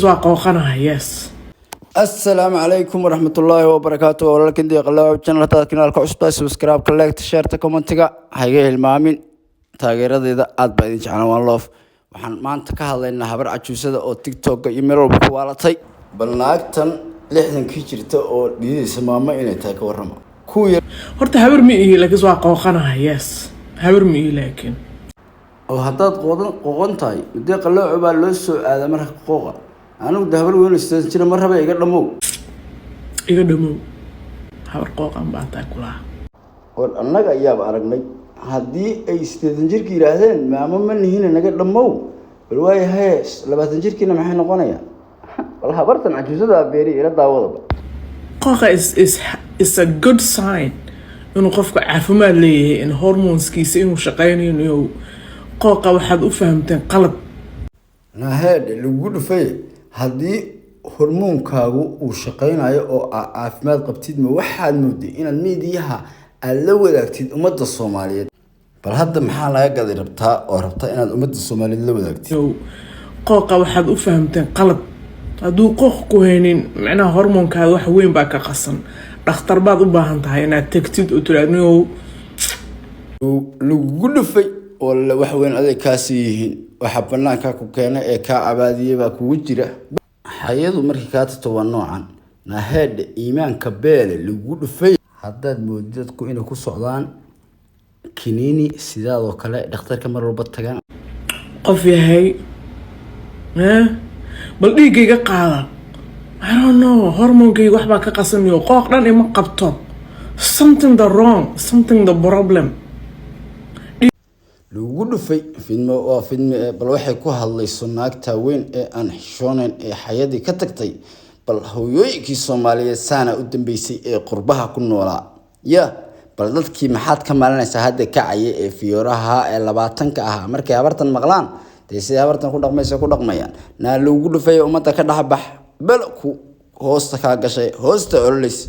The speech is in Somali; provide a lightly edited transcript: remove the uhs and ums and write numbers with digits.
waa qooqanaha yes. السلام عليكم ورحمة الله وبركاته ولكن دي قلوا channel kanaalka cusub subscribe ka like share ta commentiga hayga hilmaamin taageeradeeda aad baa idin jeclaan waan loof waxaan maanta ka hadlaynaa habar cajuusada oo TikTok iyo meel walba ku waalatay bal naagtan 60 jirta oo dhidhiisa maama inay tahay ka warrama ku yar horta habar mi iyo laakiin waa qooqanaha yes habar mi iyo laakiin oo hadaad qoqon tahay midii qalooc baa loo soo aaday marka qooqa anigu dahabar weyn istaan jira mar raba iga dhamow habar qooqan baa tahay kula war annaga ayaab aragnay haddii ay 60 jirka yiraahdeen maama ma nihiin naga dhamow bal way hees 20 jirkiina maxay noqonayaan wal habartan cajuusada beeri ila daawada qooqa is a good sign inuu qofka caafimaad leeyahay in hormoneskiisa inuu shaqeynayo qooqa waxaad u fahamteen qalad naheed lagu dhufay haddii hormoonkaagu uu shaqeynayo oo caafimaad qabtid ma waxaad mooday inaad meediyaha aad la wadaagtid ummadda Soomaaliyeed bal hadda maxaa laga gaday rabtaa inaad ummadda Soomaaliyeed la wadaagtid qooqa waxaad u fahamteen qalad hadduu qooq ku haynin macnaha hormoonkaaga wax weyn baa ka qasan dhakhtar baad u baahan tahay inaad tagtid oo tiraahdo lagu dhufay oo wax weyn adeeg kaasi yihiin waxa banaanka ku keenay ee ka cabaadiyay baa kugu jira hay'adu markii ka tato waa noocan naheed iimaanka beele lagu dhufay haddaad moodid ku inay ku socdaan kiniini sidaadoo kale dhakhtarka mar walba tagaan qof yahay bal dhiigayga qaada I don't know hormoonkayga wax baa ka qasanayo qooq dhan ima qabto something the wrong something the problem lagu dhufay film bal waxay ku hadlayso naagta weyn ee aan xishoonayn ee hay'adii ka tagtay bal hooyooyinkii Soomaaliyeed saana u dambeysay ee qurbaha ku noolaa bal dadkii maxaad ka maalinaysaa hadda kacay ee fiyooraha ee 20ka ah markay habartan maqlaan sidii habartan ku dhaqmayaan lagu dhufay ummadda ka dhaxbax bal ku hoosta ka gashay hoosta ololeys